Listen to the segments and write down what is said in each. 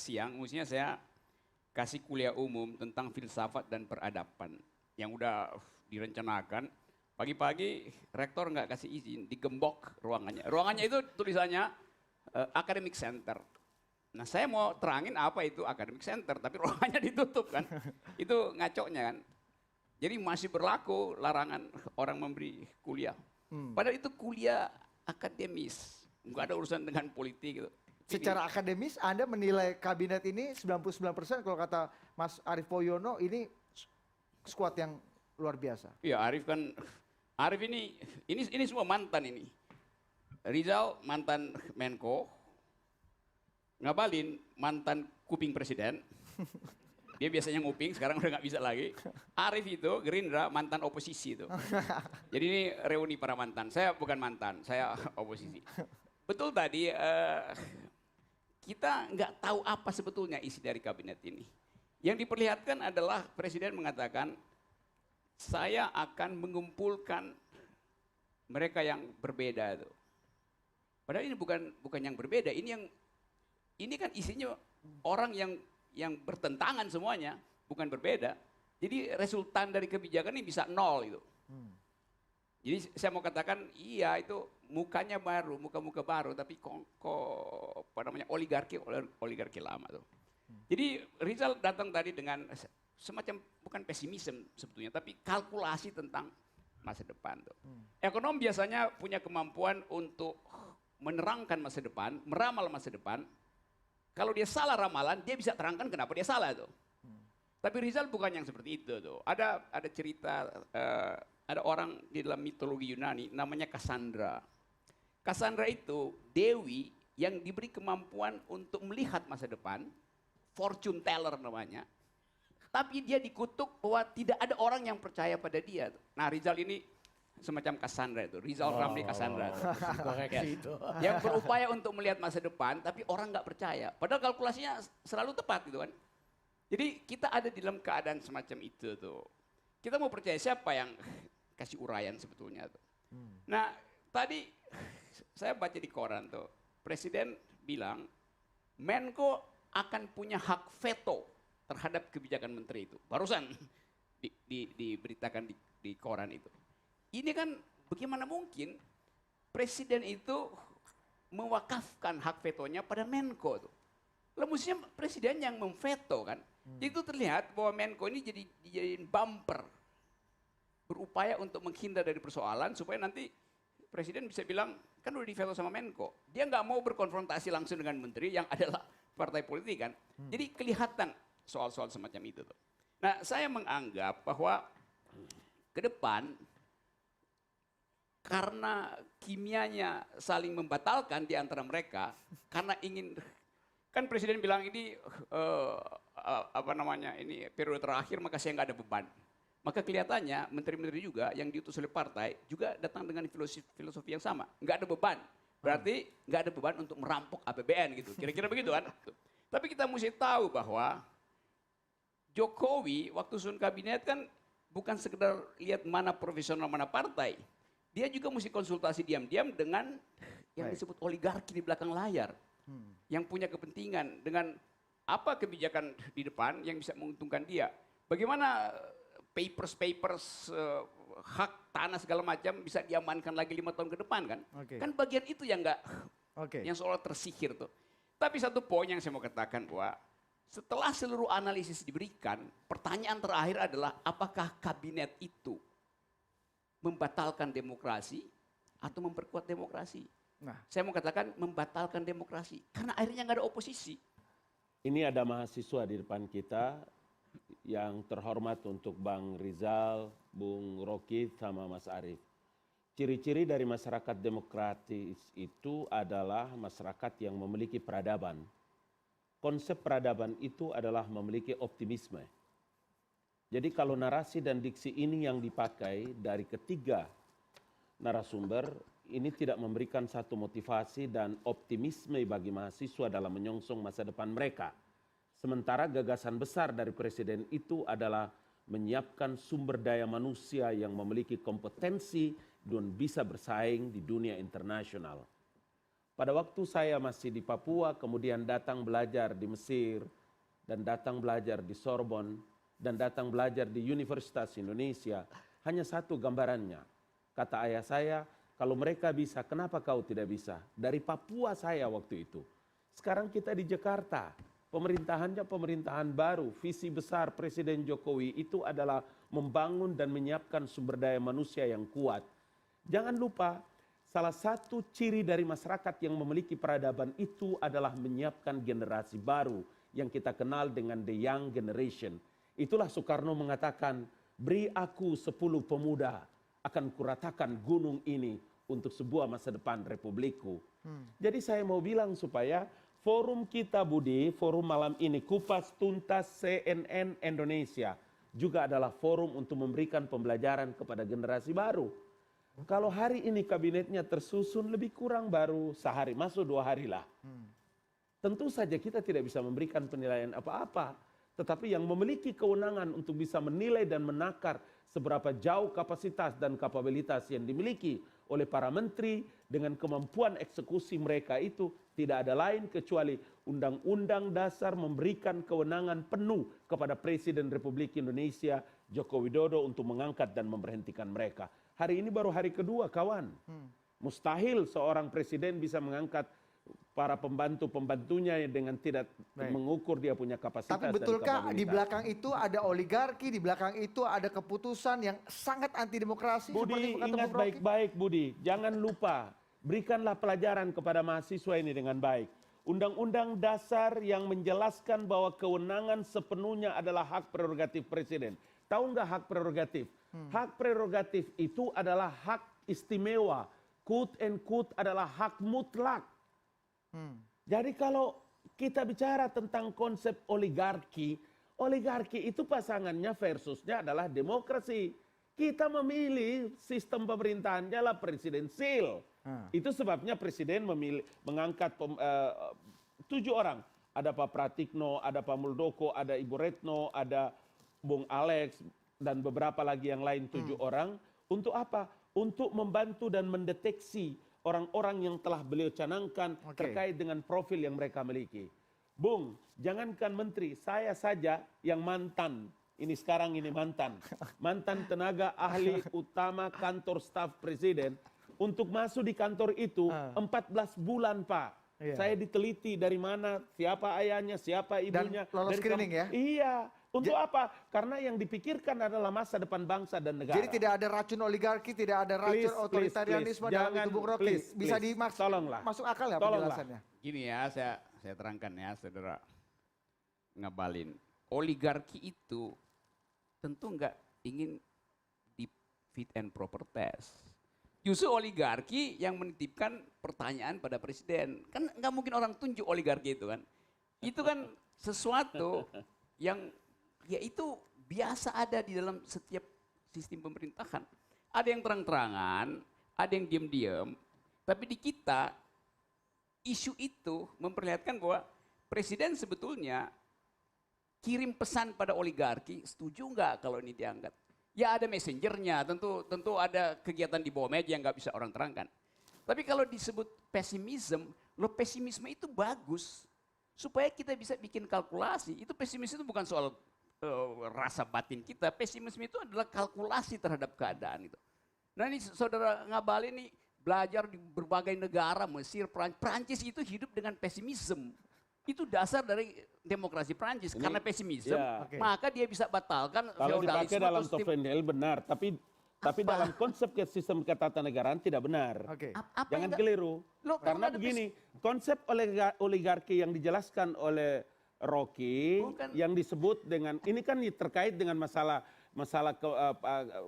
siang, mestinya saya kasih kuliah umum tentang filsafat dan peradaban yang udah direncanakan. Pagi-pagi rektor nggak kasih izin, digembok ruangannya. Ruangannya itu tulisannya academic center. Nah saya mau terangin apa itu academic center, tapi ruangannya ditutup kan. Itu ngaconya kan. Jadi masih berlaku larangan orang memberi kuliah. Padahal itu kuliah akademis, nggak ada urusan dengan politik gitu. Secara akademis Anda menilai kabinet ini 99% kalau kata Mas Arief Poyono ini skuad yang luar biasa. Iya Arif ini semua mantan ini. Rizal mantan Menko, Ngabalin mantan kuping presiden. Dia biasanya nguping, sekarang udah nggak bisa lagi. Arif itu Gerindra mantan oposisi itu. Jadi ini reuni para mantan. Saya bukan mantan, saya oposisi. Betul tadi kita nggak tahu apa sebetulnya isi dari kabinet ini. Yang diperlihatkan adalah presiden mengatakan saya akan mengumpulkan mereka yang berbeda itu. Padahal ini bukan yang berbeda, ini kan isinya orang yang bertentangan semuanya, bukan berbeda. Jadi resultan dari kebijakan ini bisa nol itu. Jadi saya mau katakan iya itu mukanya baru, muka-muka baru, tapi apa namanya oligarki lama tuh. Jadi Rizal datang tadi dengan semacam bukan pesimisme sebetulnya, tapi kalkulasi tentang masa depan tuh. Ekonom biasanya punya kemampuan untuk menerangkan masa depan, meramal masa depan. Kalau dia salah ramalan, dia bisa terangkan kenapa dia salah tuh. Tapi Rizal bukan yang seperti itu tuh. Ada cerita, ada orang di dalam mitologi Yunani namanya Cassandra. Cassandra itu dewi yang diberi kemampuan untuk melihat masa depan, fortune teller namanya. Tapi dia dikutuk bahwa tidak ada orang yang percaya pada dia. Nah Rizal ini semacam Cassandra itu, Rizal Ramli Cassandra. Koreksi itu. Yang berupaya untuk melihat masa depan, tapi orang nggak percaya. Padahal kalkulasinya selalu tepat gitu kan. Jadi kita ada di dalam keadaan semacam itu tuh. Kita mau percaya siapa yang kasih uraian sebetulnya tuh. Nah tadi saya baca di koran tuh, Presiden bilang Menko akan punya hak veto terhadap kebijakan menteri itu. Barusan diberitakan di koran itu. Ini kan bagaimana mungkin presiden itu mewakafkan hak vetonya pada Menko tuh. Lah mestinya presiden yang memveto kan. Itu terlihat bahwa Menko ini dijadiin bumper. Berupaya untuk menghindar dari persoalan supaya nanti presiden bisa bilang kan udah diveto sama Menko. Dia nggak mau berkonfrontasi langsung dengan menteri yang adalah partai politik kan. Jadi kelihatan soal-soal semacam itu tuh. Nah, saya menganggap bahwa ke depan karena kimianya saling membatalkan di antara mereka, karena ingin kan presiden bilang ini apa namanya ini periode terakhir maka saya nggak ada beban. Maka kelihatannya menteri-menteri juga yang diutus oleh partai juga datang dengan filosofi yang sama, nggak ada beban. Berarti nggak ada beban untuk merampok APBN gitu. Kira-kira begitu kan? Tapi kita mesti tahu bahwa Jokowi waktu susun kabinet kan bukan sekedar lihat mana profesional mana partai. Dia juga mesti konsultasi diam-diam dengan yang disebut oligarki di belakang layar. Yang punya kepentingan dengan apa kebijakan di depan yang bisa menguntungkan dia. Bagaimana papers hak tanah segala macam bisa diamankan lagi 5 tahun ke depan kan? Kan bagian itu yang yang seolah tersihir tuh. Tapi satu poin yang saya mau katakan bahwa setelah seluruh analisis diberikan, pertanyaan terakhir adalah apakah kabinet itu membatalkan demokrasi atau memperkuat demokrasi? Nah, saya mau katakan membatalkan demokrasi karena akhirnya nggak ada oposisi. Ini ada mahasiswa di depan kita yang terhormat untuk Bang Rizal, Bung Rocky, sama Mas Arief. Ciri-ciri dari masyarakat demokratis itu adalah masyarakat yang memiliki peradaban. Konsep peradaban itu adalah memiliki optimisme. Jadi kalau narasi dan diksi ini yang dipakai dari ketiga narasumber, ini tidak memberikan satu motivasi dan optimisme bagi mahasiswa dalam menyongsong masa depan mereka. Sementara gagasan besar dari presiden itu adalah menyiapkan sumber daya manusia yang memiliki kompetensi dan bisa bersaing di dunia internasional. Pada waktu saya masih di Papua, kemudian datang belajar di Mesir, dan datang belajar di Sorbonne, dan datang belajar di Universitas Indonesia, hanya satu gambarannya. Kata ayah saya, kalau mereka bisa, kenapa kau tidak bisa? Dari Papua saya waktu itu. Sekarang kita di Jakarta, pemerintahannya pemerintahan baru, visi besar Presiden Jokowi itu adalah membangun dan menyiapkan sumber daya manusia yang kuat. Jangan lupa, salah satu ciri dari masyarakat yang memiliki peradaban itu adalah menyiapkan generasi baru yang kita kenal dengan the young generation. Itulah Soekarno mengatakan, beri aku 10 pemuda, akan kuratakan gunung ini untuk sebuah masa depan republikku. Jadi saya mau bilang supaya forum kita Budi, forum malam ini, Kupas Tuntas CNN Indonesia, juga adalah forum untuk memberikan pembelajaran kepada generasi baru. Kalau hari ini kabinetnya tersusun lebih kurang baru sehari, masuk 2 hari lah. Tentu saja kita tidak bisa memberikan penilaian apa-apa. Tetapi yang memiliki kewenangan untuk bisa menilai dan menakar seberapa jauh kapasitas dan kapabilitas yang dimiliki oleh para menteri dengan kemampuan eksekusi mereka itu tidak ada lain kecuali Undang-Undang Dasar memberikan kewenangan penuh kepada Presiden Republik Indonesia Joko Widodo untuk mengangkat dan memberhentikan mereka. Hari ini baru hari kedua, kawan. Mustahil seorang presiden bisa mengangkat para pembantu-pembantunya dengan tidak mengukur dia punya kapasitas. Tapi betulkah di belakang itu ada oligarki, di belakang itu ada keputusan yang sangat anti demokrasi? Budi, ingat baik-baik Budi, jangan lupa, berikanlah pelajaran kepada mahasiswa ini dengan baik. Undang-undang dasar yang menjelaskan bahwa kewenangan sepenuhnya adalah hak prerogatif presiden. Tahu nggak hak prerogatif? Hak prerogatif itu adalah hak istimewa, quote and quote adalah hak mutlak. Jadi kalau kita bicara tentang konsep oligarki, oligarki itu pasangannya versusnya adalah demokrasi. Kita memilih sistem pemerintahannya lah presidensil. Itu sebabnya presiden mengangkat 7 orang. Ada Pak Pratikno, ada Pak Muldoko, ada Ibu Retno, ada Bung Alex, dan beberapa lagi yang lain 7 orang. Untuk apa? Untuk membantu dan mendeteksi orang-orang yang telah beliau canangkan terkait dengan profil yang mereka miliki. Bung, jangankan menteri, saya saja yang mantan, ini sekarang ini mantan tenaga ahli utama kantor staf presiden, untuk masuk di kantor itu 14 bulan Pak. Saya diteliti dari mana, siapa ayahnya, siapa ibunya. Dan lolos screening ya? Iya. Untuk apa? Karena yang dipikirkan adalah masa depan bangsa dan negara. Jadi tidak ada racun oligarki, tidak ada racun otoritarianisme dalam itu Bung Rocky. Bisa masuk akal ya penjelasannya? Gini ya, saya terangkan ya, saudara Ngabalin. Oligarki itu tentu nggak ingin di fit and proper test. Justru oligarki yang menitipkan pertanyaan pada presiden. Kan nggak mungkin orang tunjuk oligarki itu kan. Itu kan sesuatu yang ya itu biasa ada di dalam setiap sistem pemerintahan. Ada yang terang-terangan, ada yang diam-diam. Tapi di kita, isu itu memperlihatkan bahwa presiden sebetulnya kirim pesan pada oligarki, setuju nggak kalau ini diangkat? Ya ada messengernya, tentu ada kegiatan di bawah meja yang nggak bisa orang terangkan. Tapi kalau disebut pesimisme, pesimisme itu bagus. Supaya kita bisa bikin kalkulasi, itu pesimisme itu bukan soal rasa batin kita, pesimisme itu adalah kalkulasi terhadap keadaan itu. Nah ini saudara Ngabalin ini belajar di berbagai negara, Mesir, Prancis itu hidup dengan pesimisme. Itu dasar dari demokrasi Prancis, karena pesimisme, maka dia bisa batalkan kalau dipakai dalam Tocqueville benar, tapi dalam konsep sistem ketatanegaraan tidak benar. Jangan keliru. Karena begini, konsep oligarki yang dijelaskan oleh Rocky yang disebut dengan ini kan terkait dengan masalah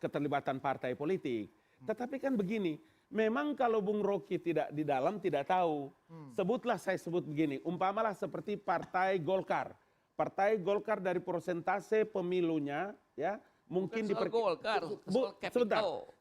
keterlibatan partai politik. Tetapi kan begini, memang kalau Bung Rocky tidak di dalam tidak tahu. Sebutlah saya sebut begini, umpamalah seperti Partai Golkar. Partai Golkar dari persentase pemilunya ya mungkin sebentar,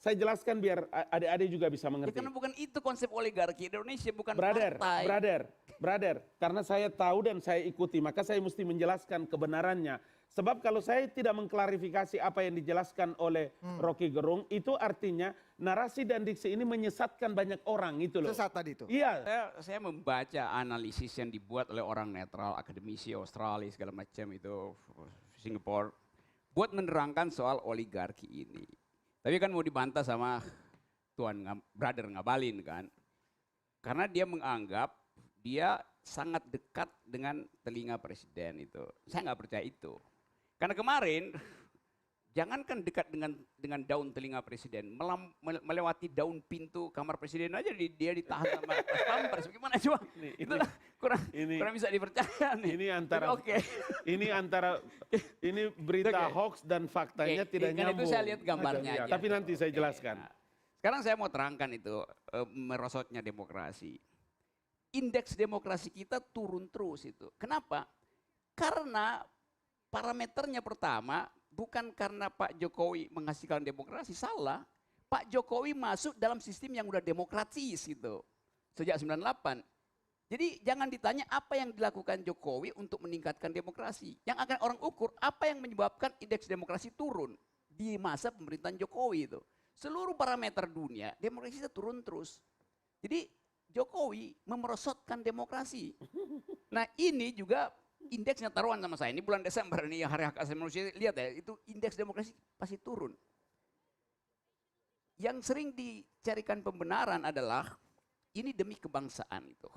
saya jelaskan biar adik-adik juga bisa mengerti. Ya, karena bukan itu konsep oligarki Indonesia, bukan brother, partai. Brother, Brother, karena saya tahu dan saya ikuti, maka saya mesti menjelaskan kebenarannya. Sebab kalau saya tidak mengklarifikasi apa yang dijelaskan oleh Rocky Gerung, itu artinya narasi dan diksi ini menyesatkan banyak orang itu loh. Sesat tadi itu. Iya. Saya membaca analisis yang dibuat oleh orang netral, akademisi Australia segala macam itu, Singapura, buat menerangkan soal oligarki ini. Tapi kan mau dibantah sama Brother Ngabalin kan. Karena dia menganggap dia sangat dekat dengan telinga presiden itu. Saya nggak percaya itu. Karena kemarin, jangankan dekat dengan daun telinga presiden, melewati daun pintu kamar presiden aja dia ditahan sama pas pampers. Gimana coba? Itulah kurang bisa dipercaya nih. Ini antara ini berita hoax dan faktanya tidak nyambung. Itu saya lihat gambarnya aja. Tapi nanti saya jelaskan. Nah, sekarang saya mau terangkan itu merosotnya demokrasi. Indeks demokrasi kita turun terus itu. Kenapa? Karena parameternya pertama bukan karena Pak Jokowi menghasilkan demokrasi, salah. Pak Jokowi masuk dalam sistem yang udah demokratis gitu. Sejak 98. Jadi jangan ditanya apa yang dilakukan Jokowi untuk meningkatkan demokrasi. Yang akan orang ukur apa yang menyebabkan indeks demokrasi turun di masa pemerintahan Jokowi itu. Seluruh parameter dunia demokrasi kita turun terus. Jadi Jokowi memerosotkan demokrasi. Nah ini juga indeksnya taruhan sama saya. Ini bulan Desember ini hari hak asasi manusia, lihat ya, itu indeks demokrasi pasti turun. Yang sering dicarikan pembenaran adalah ini demi kebangsaan itu.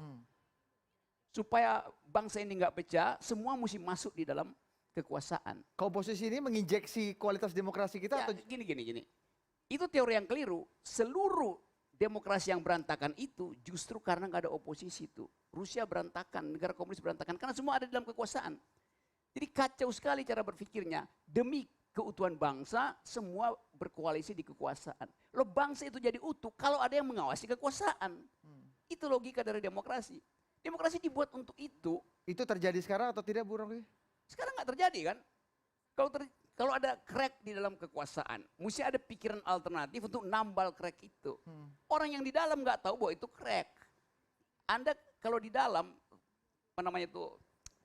Supaya bangsa ini nggak pecah, semua mesti masuk di dalam kekuasaan. Komposisi ini menginjeksi kualitas demokrasi kita Ya, atau gini. Itu teori yang keliru. Seluruh demokrasi yang berantakan itu justru karena nggak ada oposisi itu. Rusia berantakan, negara komunis berantakan karena semua ada di dalam kekuasaan. Jadi kacau sekali cara berpikirnya. Demi keutuhan bangsa, semua berkoalisi di kekuasaan. Loh bangsa itu jadi utuh kalau ada yang mengawasi kekuasaan. Itu logika dari demokrasi. Demokrasi dibuat untuk itu. itu terjadi sekarang atau tidak, Bu Rocky? Sekarang nggak terjadi kan? Kalau ada crack di dalam kekuasaan, mesti ada pikiran alternatif untuk nambal crack itu. Orang yang di dalam nggak tahu bahwa itu crack. Anda kalau di dalam, apa namanya itu,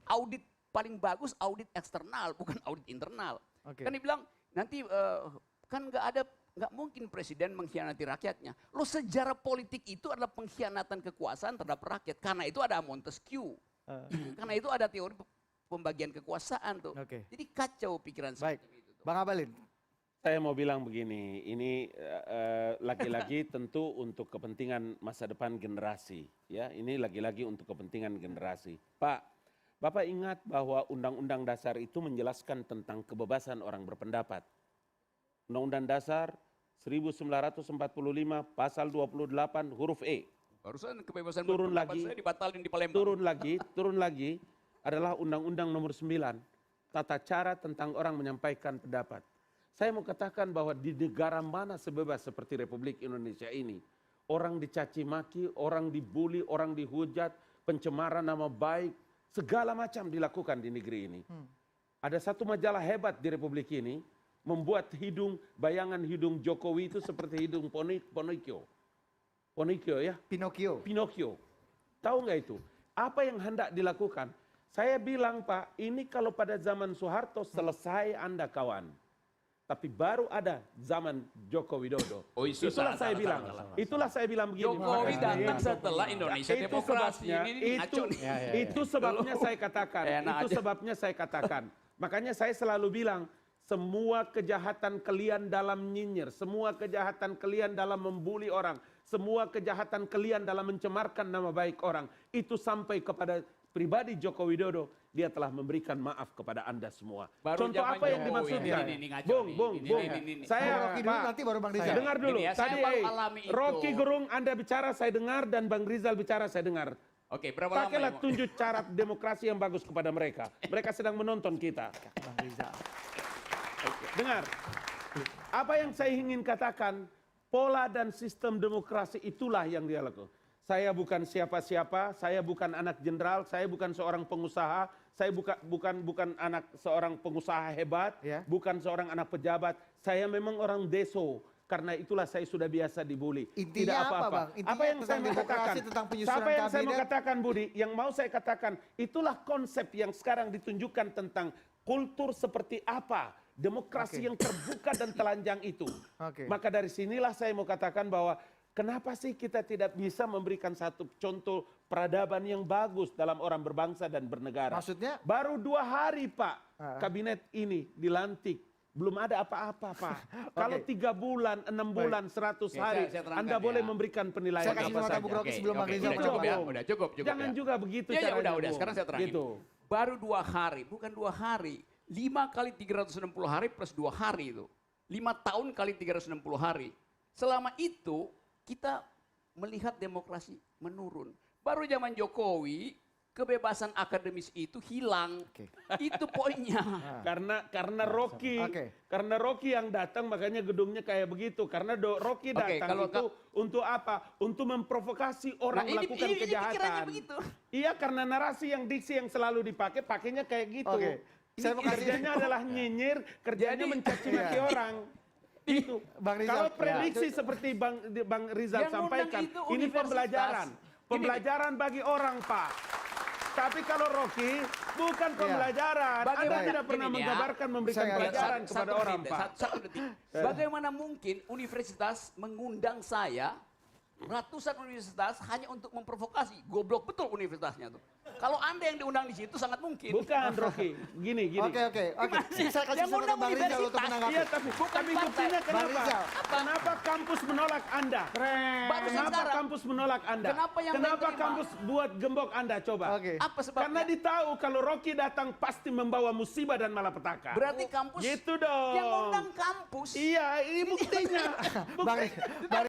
audit paling bagus audit eksternal, bukan audit internal. Oke. Kan dibilang nanti kan nggak mungkin presiden mengkhianati rakyatnya. Loh sejarah politik itu adalah pengkhianatan kekuasaan terhadap rakyat. Karena itu ada Montesquieu. Karena itu ada teori pembagian kekuasaan tuh. Oke. Jadi kacau pikiran Baik, seperti itu. Bang Abalin. Saya mau bilang begini, ini lagi-lagi tentu untuk kepentingan masa depan generasi, ya. Ini lagi-lagi untuk kepentingan generasi. Pak, Bapak ingat bahwa Undang-Undang Dasar itu menjelaskan tentang kebebasan orang berpendapat. Undang-Undang Dasar 1945 pasal 28 huruf E. Barusan kebebasan Turun berpendapat lagi, saya dibatalin di Palembang. Turun lagi adalah Undang-Undang nomor 9, tata cara tentang orang menyampaikan pendapat. Saya mau katakan bahwa di negara mana sebebas seperti Republik Indonesia ini, orang dicaci maki, orang dibully, orang dihujat, pencemaran nama baik, segala macam dilakukan di negeri ini. Ada satu majalah hebat di Republik ini, membuat bayangan hidung Jokowi itu seperti hidung Pinocchio. Pinocchio ya? Pinocchio. Tahu nggak itu? Apa yang hendak dilakukan? Saya bilang Pak, ini kalau pada zaman Soeharto selesai Anda kawan. Tapi baru ada zaman Joko Widodo. Oh, itu itulah saya bilang. Itulah saya bilang begini. Jokowi datang setelah Indonesia Itu demokrasi. sebabnya, Ini ngaco nih. itu sebabnya saya katakan. Itu sebabnya saya katakan. Makanya saya selalu bilang, semua kejahatan kalian dalam nyinyir, semua kejahatan kalian dalam membuli orang, semua kejahatan kalian dalam mencemarkan nama baik orang, itu sampai kepada pribadi Joko Widodo, dia telah memberikan maaf kepada Anda semua. Baru Contoh apa yang dimaksudkan? Bung. Saya, Rocky dulu, nanti baru Bang Rizal. dengar dulu. Ini ya, saya Tadi baru alami itu. Rocky Gerung Anda bicara saya dengar dan Bang Rizal bicara saya dengar. Oke, berapa lama? Pakailah tunjuk cara demokrasi yang bagus kepada mereka. Mereka sedang menonton kita. Bang Rizal. Dengar, apa yang saya ingin katakan, pola dan sistem demokrasi itulah yang dia lakukan. Saya bukan siapa-siapa, saya bukan anak jenderal, saya bukan seorang pengusaha, saya bukan anak seorang pengusaha hebat, Ya. bukan seorang anak pejabat. Saya memang orang deso, karena itulah saya sudah biasa dibully. Intinya Tidak apa, apa-apa. Bang? Intinya Apa yang tentang saya mau demokrasi, katakan? tentang penyusunan Apa yang saya mau kabinet? katakan, Budi? Yang mau saya katakan, itulah konsep yang sekarang ditunjukkan tentang kultur seperti apa demokrasi Oke. yang terbuka dan telanjang itu. Oke. Maka dari sinilah saya mau katakan bahwa kenapa sih kita tidak bisa memberikan satu contoh peradaban yang bagus dalam orang berbangsa dan bernegara? Maksudnya? Baru 2 hari, Pak, kabinet ini dilantik. Belum ada apa-apa, Pak. Kalau 3 bulan, 6 bulan, 100 Oke, hari, saya terangkan Anda boleh ya. memberikan penilaian Saya kasih apa kesempatan saja. Bung Rocky sebelum Bang Rizal udah menjawab. cukup ya, udah cukup Jangan ya. juga begitu Ya, caranya. udah, Bung. sekarang saya terangin. Gitu. Baru 2 hari, bukan 2 hari. 5 kali 360 hari plus 2 hari itu. 5 tahun kali 360 hari. Selama itu kita melihat demokrasi menurun. Baru zaman Jokowi, kebebasan akademis itu hilang. Oke. Itu poinnya. Karena Rocky, Oke. karena Rocky yang datang makanya gedungnya kayak begitu. Karena Rocky Oke, datang kalau itu untuk apa? Untuk memprovokasi orang melakukan ini pikirannya kejahatan. begitu. Iya, karena narasi yang diksi yang selalu dipakai, pakainya kayak gitu. Oke. Saya mau kasih- Kerjanya adalah nyinyir, kerjanya Jadi- mencaci maki Iya. orang. Itu. Bang Rizal, Kalau ya. prediksi seperti Bang Rizal Yang ngundang sampaikan, itu ini universitas. pembelajaran. Gini, Pembelajaran bagi orang, Pak. Tapi kalau Rocky bukan pembelajaran. Anda Bagaimana- tidak pernah gini ya. menggambarkan memberikan Saya- pelajaran Satu kepada menit, orang, Pak. Satu detik. Bagaimana mungkin universitas mengundang saya, ratusan universitas hanya untuk memprovokasi? Goblok betul universitasnya tuh. Kalau Anda yang diundang di situ sangat mungkin. Bukan, Rocky. Gini. Oke. Gimana sih? Saya kasih Yang kesempatan undang Bang Rizal untuk universitas. menanggapi. Iya, tapi partai. buktinya Bang kenapa? Rizal. Kenapa kampus menolak Anda? Barusan Kenapa sekarang. kampus menolak Anda? Kenapa yang Kenapa lain terima? kampus buat gembok Anda? Coba. Oke. Apa sebabnya? Karena ditahu kalau Rocky datang pasti membawa musibah dan malapetaka. Berarti kampus Gitu dong. yang undang kampus. Iya, ini buktinya. Bang, Bang